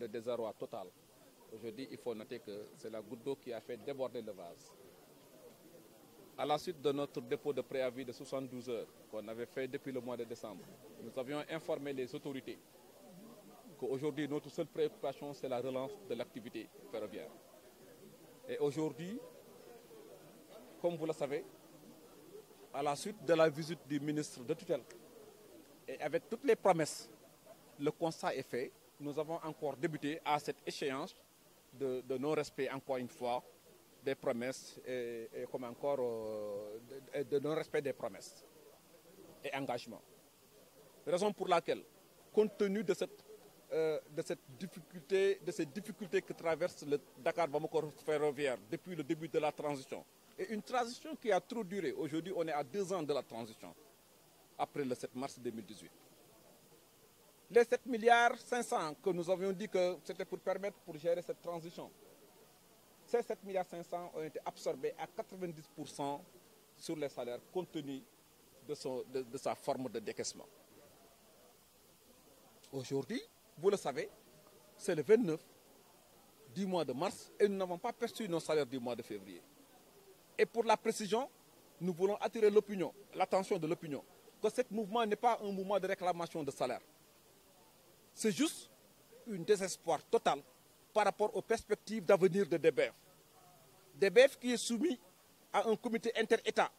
le désarroi total. Aujourd'hui, il faut noter que c'est la goutte d'eau qui a fait déborder le vase. À la suite de notre dépôt de préavis de 72 heures qu'on avait fait depuis le mois de décembre, nous avions informé les autorités qu'aujourd'hui, notre seule préoccupation, c'est la relance de l'activité ferroviaire. Et aujourd'hui, comme vous le savez, à la suite de la visite du ministre de tutelle, et avec toutes les promesses, le constat est fait. Nous avons encore débuté à cette échéance de non-respect, encore une fois, des promesses et comme encore de non-respect des promesses et engagements. Raison pour laquelle, compte tenu de ces difficultés que traverse le Dakar-Bamako ferroviaire depuis le début de la transition, et une transition qui a trop duré. Aujourd'hui, on est à 2 ans de la transition, après le 7 mars 2018. Les 7,5 milliards que nous avions dit que c'était pour permettre pour gérer cette transition, ces 7,5 milliards ont été absorbés à 90% sur les salaires compte tenu de sa forme de décaissement. Aujourd'hui, vous le savez, c'est le 29 du mois de mars et nous n'avons pas perçu nos salaires du mois de février. Et pour la précision, nous voulons attirer l'attention de l'opinion, que ce mouvement n'est pas un mouvement de réclamation de salaire. C'est juste un désespoir total par rapport aux perspectives d'avenir de DBF. DBF qui est soumis à un comité inter-État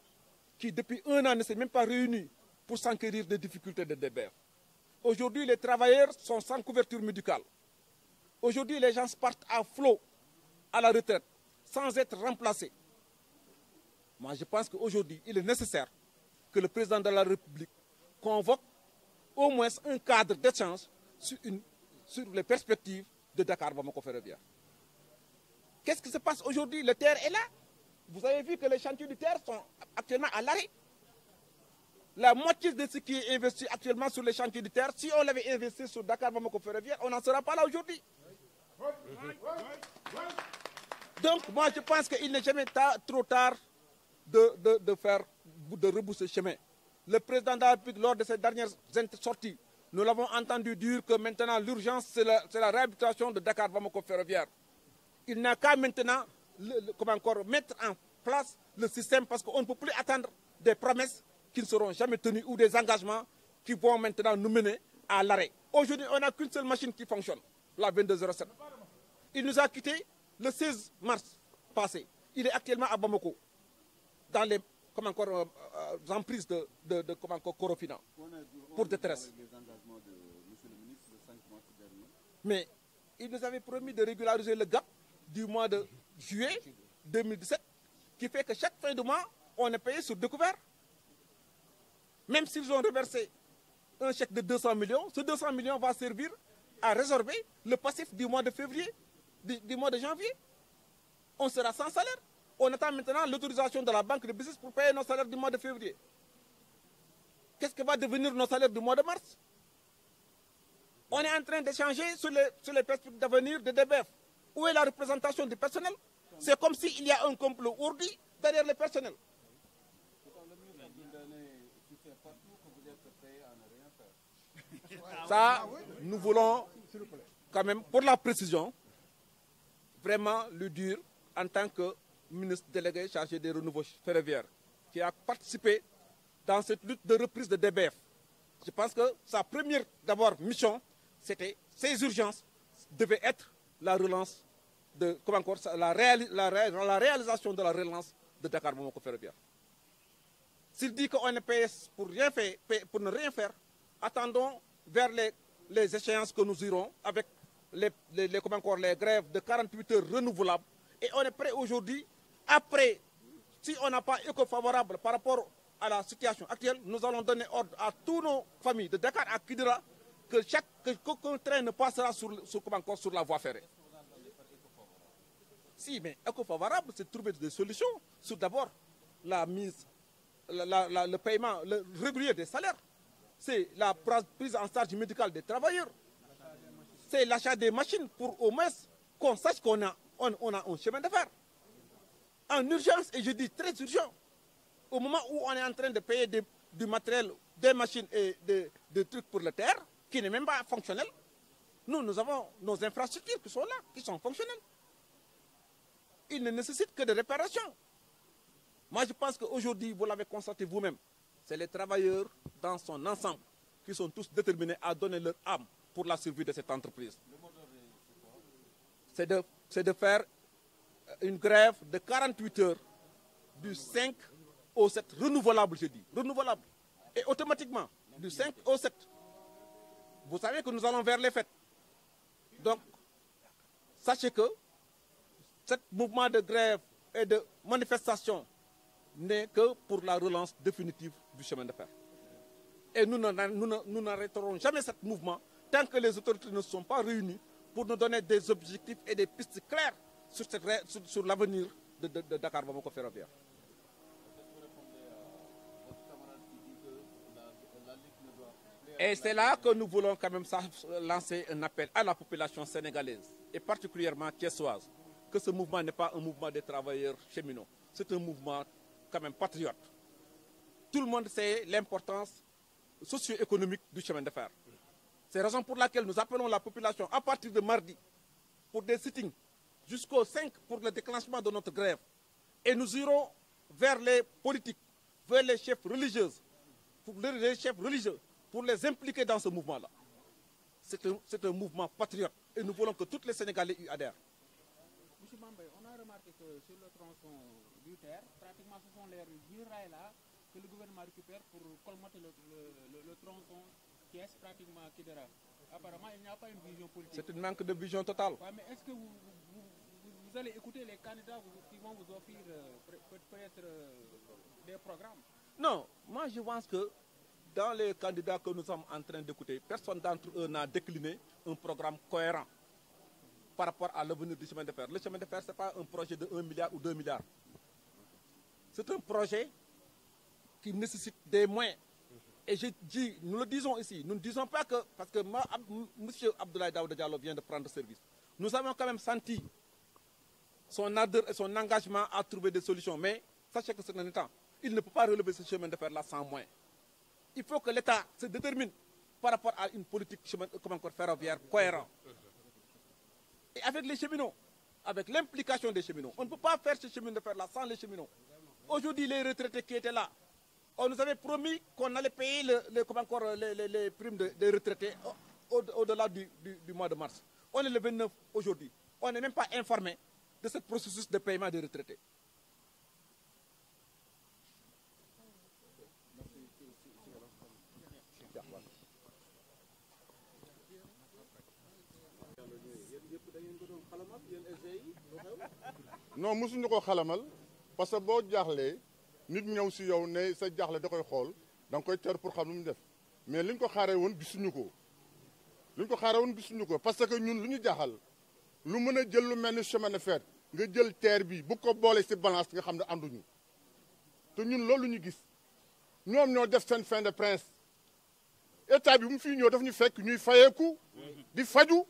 qui depuis 1 an ne s'est même pas réuni pour s'enquérir des difficultés de DBF. Aujourd'hui, les travailleurs sont sans couverture médicale. Aujourd'hui, les gens partent à flot à la retraite sans être remplacés. Moi, je pense qu'aujourd'hui, il est nécessaire que le président de la République convoque au moins un cadre d'échange sur les perspectives de Dakar-Bamako ferroviaire. Qu'est-ce qui se passe aujourd'hui? Le TER est là. Vous avez vu que les chantiers du TER sont actuellement à l'arrêt. La moitié de ce qui est investi actuellement sur les chantiers du TER, si on l'avait investi sur Dakar-Bamako ferroviaire, on n'en sera pas là aujourd'hui. Donc, moi, je pense qu'il n'est jamais trop tard de rebousser chemin. Le président de la République, lors de ses dernières sorties, nous l'avons entendu dire que maintenant l'urgence, c'est la réhabilitation de Dakar-Bamako ferroviaire. Il n'a qu'à maintenant mettre en place le système parce qu'on ne peut plus attendre des promesses qui ne seront jamais tenues ou des engagements qui vont maintenant nous mener à l'arrêt. Aujourd'hui, on n'a qu'une seule machine qui fonctionne, la 2207. Il nous a quittés le 16 mars passé. Il est actuellement à Bamako, dans les emprises de Corofina, pour détresse. Mais il nous avait promis de régulariser le gap du mois de juillet 2017, qui fait que chaque fin de mois, on est payé sur découvert. Même s'ils ont reversé un chèque de 200 millions, ce 200 millions va servir à résorber le passif du mois de février, du mois de janvier. On sera sans salaire. On attend maintenant l'autorisation de la banque de business pour payer nos salaires du mois de février. Qu'est-ce que va devenir nos salaires du mois de mars? On est en train d'échanger sur les perspectives d'avenir de DBF. Où est la représentation du personnel? C'est comme s'il y a un complot ourdi derrière le personnel. Ça, nous voulons quand même, pour la précision, vraiment le dire en tant que ministre délégué chargé des renouveaux ferroviaires, qui a participé dans cette lutte de reprise de DBF. Je pense que sa première d'abord mission, c'était ces urgences devaient être la relance de, la réalisation de la relance de Dakar-Bamako ferroviaire. S'il dit qu'on est payé pour ne rien faire, attendons vers les échéances que nous irons avec les grèves de 48 heures renouvelables. Et on est prêt aujourd'hui, après, si on n'a pas écho favorable par rapport à la situation actuelle, nous allons donner ordre à toutes nos familles de Dakar à Kidira qu'aucun train ne passera sur la voie ferrée. Si, mais écho favorable, c'est de trouver des solutions sur d'abord la mise, le paiement régulier des salaires, c'est la prise en charge médicale des travailleurs, c'est l'achat des machines pour au moins qu'on sache qu'on a un chemin de fer. En urgence, et je dis très urgent, au moment où on est en train de payer du matériel, des machines et des trucs pour le terre, qui n'est même pas fonctionnel, Nous avons nos infrastructures qui sont là, qui sont fonctionnelles. Ils ne nécessitent que de réparations. Moi, je pense qu'aujourd'hui, vous l'avez constaté vous-même, c'est les travailleurs dans son ensemble qui sont tous déterminés à donner leur âme pour la survie de cette entreprise. C'est de faire une grève de 48 heures du 5 au 7, renouvelable, je dis, renouvelable. Et automatiquement, du 5 au 7. Vous savez que nous allons vers les fêtes. Donc, sachez que ce mouvement de grève et de manifestation n'est que pour la relance définitive du chemin de fer. Et nous n'arrêterons jamais ce mouvement tant que les autorités ne sont pas réunies pour nous donner des objectifs et des pistes claires sur l'avenir de Dakar Bamako ferroviaire. Et c'est là que nous voulons quand même lancer un appel à la population sénégalaise et particulièrement thiessoise, que ce mouvement n'est pas un mouvement des travailleurs cheminots, c'est un mouvement quand même patriote. Tout le monde sait l'importance socio-économique du chemin de fer. C'est la raison pour laquelle nous appelons la population à partir de mardi pour des sittings jusqu'au 5 pour le déclenchement de notre grève. Et nous irons vers les politiques, vers les chefs religieux, pour les impliquer dans ce mouvement-là. C'est un mouvement patriote et nous voulons que tous les Sénégalais y adhèrent. Monsieur Mambay, on a remarqué que sur le tronçon du terre, pratiquement ce sont les 10 rails là que le gouvernement récupère pour colmater le tronçon qui est pratiquement Kidira. Apparemment, il n'y a pas une vision politique. C'est un manque de vision totale. Ouais, mais est-ce que vous allez écouter les candidats qui vont vous offrir peut-être des programmes? Non, moi je pense que dans les candidats que nous sommes en train d'écouter, personne d'entre eux n'a décliné un programme cohérent par rapport à l'avenir du chemin de fer. Le chemin de fer, ce n'est pas un projet de 1 milliard ou 2 milliards. C'est un projet qui nécessite des moyens. Et je dis, nous le disons ici, nous ne disons pas que, parce que M. Abdoulaye Daouda Diallo vient de prendre service, nous avons quand même senti son ardeur et son engagement à trouver des solutions. Mais sachez que c'est un État. Il ne peut pas relever ce chemin de fer-là sans moyens. Il faut que l'État se détermine par rapport à une politique ferroviaire cohérente. Et avec les cheminots, avec l'implication des cheminots, on ne peut pas faire ce chemin de fer-là sans les cheminots. Aujourd'hui, les retraités qui étaient là, on nous avait promis qu'on allait payer les primes des retraités au-delà du mois de mars. On est le 29 aujourd'hui. On n'est même pas informé de ce processus de paiement des retraités. non mosuñu ko xalamal parce que boo jaaxlee nit ñëw si yow ne sa jaaxle da koy xool da nga koy teer pour xam lu mu def mais liñ ko xaaree woon gisuñu ko parce que ñun lu ñu jaaxal lu mën a jël lu mel ni chemin de fer nga jël terre bi bu ko boole si balance nga xam ne ànduñu te ñun loolu ñu gis ñoom ñoo def seen fin de prince état bi bu mu fii ñëw daf ñu fekk ñuy fayeeku di faju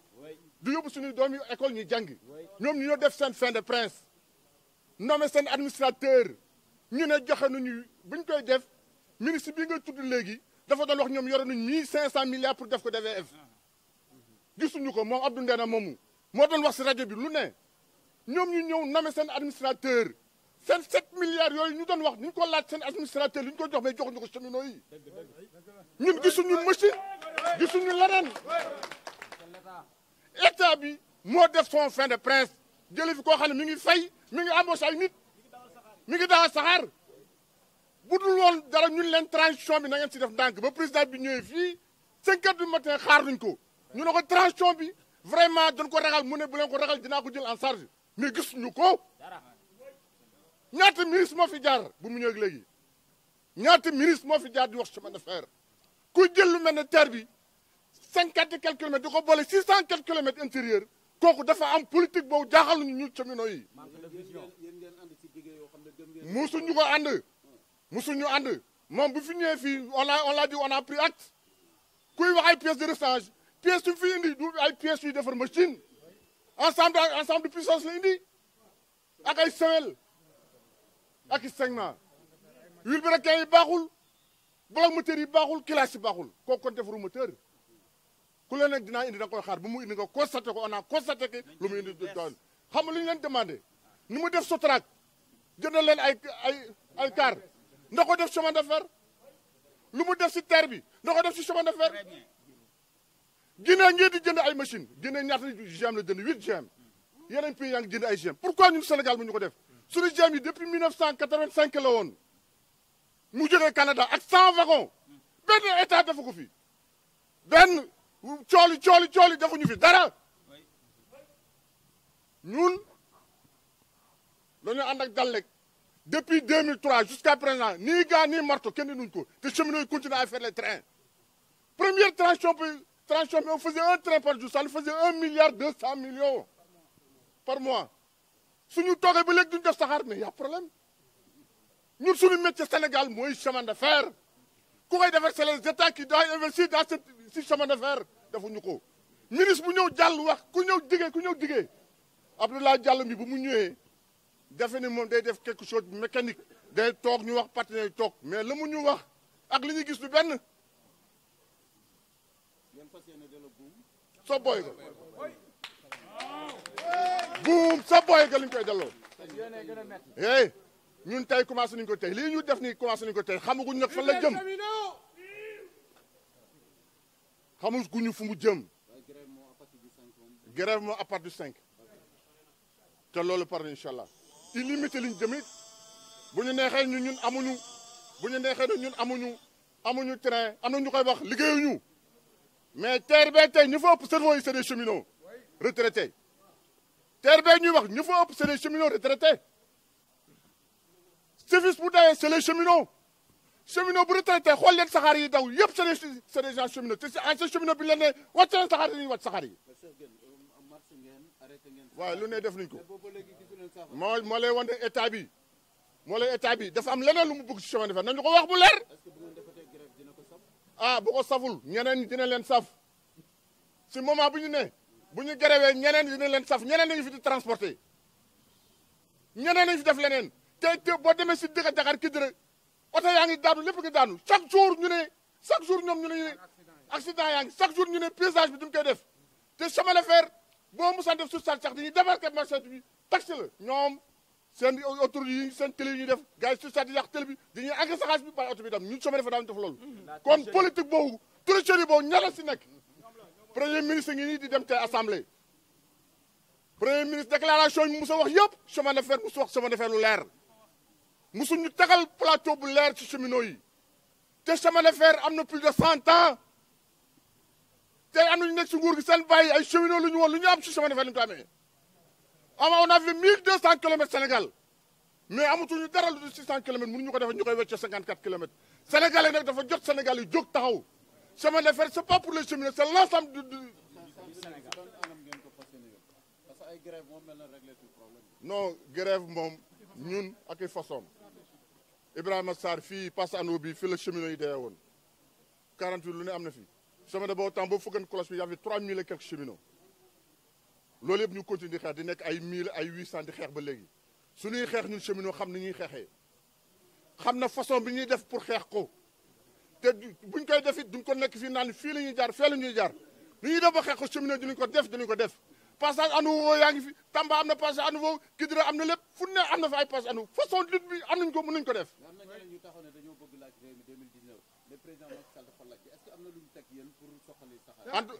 di yóbbu suñuy doomi école ñuy jàngi ñoom ñu ñoo def seen fin de prince nommé seen administrateur ñu ne joxe nañu bu ñu koy def ministre bi nga tudd léegi dafa doon wax ñoom yore nañ 1500 milliards pour def ko DVF gisuñu ko moom Abdou Ndéna moomu moo doon wax si rajo bi lu ne ñoom ñu ñëw nommé seen administrateur seen 7 milliards yooyu ñu doon wax ni ñu ko laaj seen administrateur li ñu ko jox mais joxuñu ko cheminots yi ñun gisuñu machine gisuñu leneen état bi moo def son fin de prince jële fi koo xam ne mi ngi fay mi ngi embauché ay nit mi ngi dawal saxaar bu dul woon dara ñun leen transition bi na ngeen si def ndànk ba président bi ñëwee fii 5 heures du matin xaar nañ ko ñu ne ko transition bi vraiment dañ ko ragal mu ne bu leen ko ragal dinaa ko jël en charge mais gisuñu ko ñaata ministre moo fi jaar bu mu ñëwee léegi ñaata ministre moo fi jaar di wax chemin de fer kuy jël lu mel ne terre bi 50 et quelques kilomètres di ko boole 600 quelques kilomètres intérieur kooku dafa am politique boobu jaaxal nañu ñu cheminots yi musuñu ko musuñu ànd moom bu fi ñëwee fii on l'a dit on a pris acte kuy wax ay pièces de rechange pièces yu fi indi du ay pièces yu defar machine ensemble de puissance la indi ak ay semelle ak i segment huile bi requin yi baaxul bloc moteur yi baaxul classe yi baaxul kooku kon defaru moteur ku leen nag dinaa indi da nga koy xaar bu mu indi nga constaté ko on a constaté que lu mu indi doon xam nga lu ñu leen demandé ni mu def Sotrac jëndal leen ay car nda ko def chemin de fer lu mu def si terre bi nda ko def si chemin de fer Guinée ngeen di jënd ay machine Guinée ñaata GM la jënd 8 GM yeneen pays yaa ngi jënd ay GM pourquoi ñun Sénégal mu ñu ko def suñu GM yi depuis 1985 la woon mu jógee Canada ak 100 wagons benn état defu ko fi benn cooli defuñu fi dara ñun dañoo ànd ak Dallek depuis 2003 jusqu'à présent nii gaa nii marto kenn nuñ ko te cheminots yi continuent à faire les trains première transition bi on faisait un train par jour ça nous faisait 1,2 milliard par mois suñu toogee ba léegi duñ def saxaar mais y a problème ñun suñu métier Sénégal mooy chemin de fer ku koy defar c'est les états qui doivent investir dans ce chemin de fer defuñu ko ministre bu ñëw jàll wax ku ñëw digee Abdoulaye Diallo mi bu mu ñëwee defe ni moom day def quelque chose mécanique day toog ñu wax partenaire toog mais la mu ñu wax ak li ñu gis du benn sa boy ga buum sa boy ga li ñu koy delloo hey ñun tey commencé nañu ko tey lii ñu def nii commencé nañu ko tey xamaguñ nag fan la jëm xamaguñu fu mu jëm grève moo à partir du 5 te loolu par incha allah illimité liñ jëmit bu ñu neexee ñun amuñu bu ñu neexee ne ñun amuñu train am na ñu koy wax liggéeyuñu mais TER tey ñu fa ëpp cerveau yi c'est des cheminots retraités TER ñuy wax ñu fa ëpp c'est des cheminots retraités service bu dawee c'est les cheminots bu retraité xool leen saxaar yi daw yëpp c'est des gens cheminots te ancien cheminot bi leen ne wàcc leen saxaar yi dañuy wàcc saxaar yi waaw lu ne def nañ ko moo lay wan ne état bi dafa am leneen lu mu bëgg ci chemin de fer nañu ko wax bu leer ah bu ko saful ñeneen dina leen saf si moment bu ñu gréwee ñeneen dina leen saf ñeneen nañu fi di transporter ñeneen nañu fi def leneen te boo demee si dëkk Dakar Kidira oto yaa ngi daanu lépp ngi daanu chaque jour ñoom ñu ne accident yaa ngi chaque jour ñu ne paysage bi duñ koy def te chemin de fer boo musaan def suuf sax dañuy débarquer marché bi taxi la ñoom seen autoroute yi seen télé yi ñuy def gars yi suuf sax di yàq télé bi dañuy engrais saxaas bi bàyyi oto bi dem ñun chemin de fer daañu def loolu kon politique boobu tricherie boobu ñala si nekk premier ministre ngi nii di dem tey assemblée premier ministre déclaration yi musu wax yëpp chemin de fer musu wax chemin de fer lu leer musu ñu tegal plateau bu leer ci cheminots yi te chemin de fer am na plus de 100 ans tey am na ñu nekk si nguur gi seen bàyyi ay cheminots lu ñu woon lu ñu am ci chemin de fer lu ñu ko amee on avait 1200 kilomètres Sénégal mais amatuñu dara lu dul 600 kilomètres mënuñu ko defee ñu koy wecce 54 kilomètres Sénégalais nag dafa jot Sénégal yi jóg taxaw chemin de fer c'est pas pour les cheminots c'est l'ensemble du non grève moom ñun ak i façon Ibrahima Sarr fii passe anneau bi fii la cheminots yi dee woon 48 lu ne am na fi chemin de boobu temps boobu fëggan cloche bi y avait 3000 et quelques cheminots loolu yëpp ñu continue di xeex di nekk ay 1000 ay 800 di xeex ba léegi suñuy xeex ñun cheminots xam ni ñuy xeexee xam na façon bi ñuy def pour xeex ko te buñ koy def it duñ ko nekk fii naan fii la ñuy jaar fee la ñuy jaar li ñuy def ba xeex ko cheminots dinañ ko def passage à nouveau yaa ngi fi Tamba am na passage à nouveau Kidira am na lépp fu ne am na fa ay passage à nouveau façon lutte bi am nañ ko mën nañu ko def.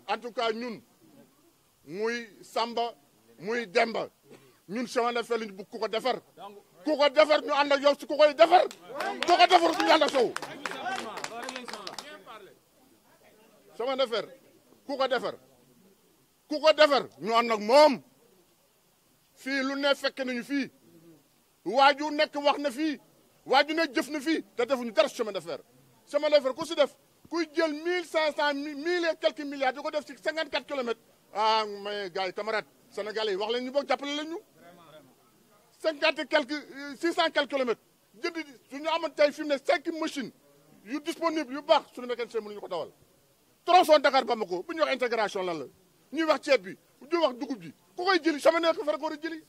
en tout cas ñun muy Samba muy Demba ñun chemin de fer lañu bëgg ku ko defar ñu ànd ak yow si ku koy defar ku ko defar ñu ànd ak yow chemin de fer ku ko defar ñu ànd ak moom fii lu ne fekk nañu fii waaju nekk wax na fii waaju ne jëf na fii te defuñu dara chemin de fer ku si def kuy jël 1500 1000 et quelques milliards di ko def ci 54 kilomètres ah mais gars yi camarades sénégalais yi wax leen ñu boog jàppale leen ñu 50 et quelques 600 quelques kilomètres jënd suñu amoon tey fi mu ne 5 machines yu disponible yu baax suñu mécanicien mënuñu ko dawal tronçon Dakar Bamako bu ñuy wax intégration lan la ñuy wax ceeb bi ñuy wax dugub ji ku koy jëli chemin de fer ko war a jëli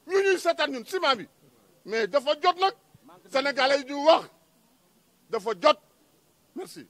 ñu ñuy seetaan ñun ciment bi mais dafa jot nag sénégalais yi ñu wax dafa jot merci.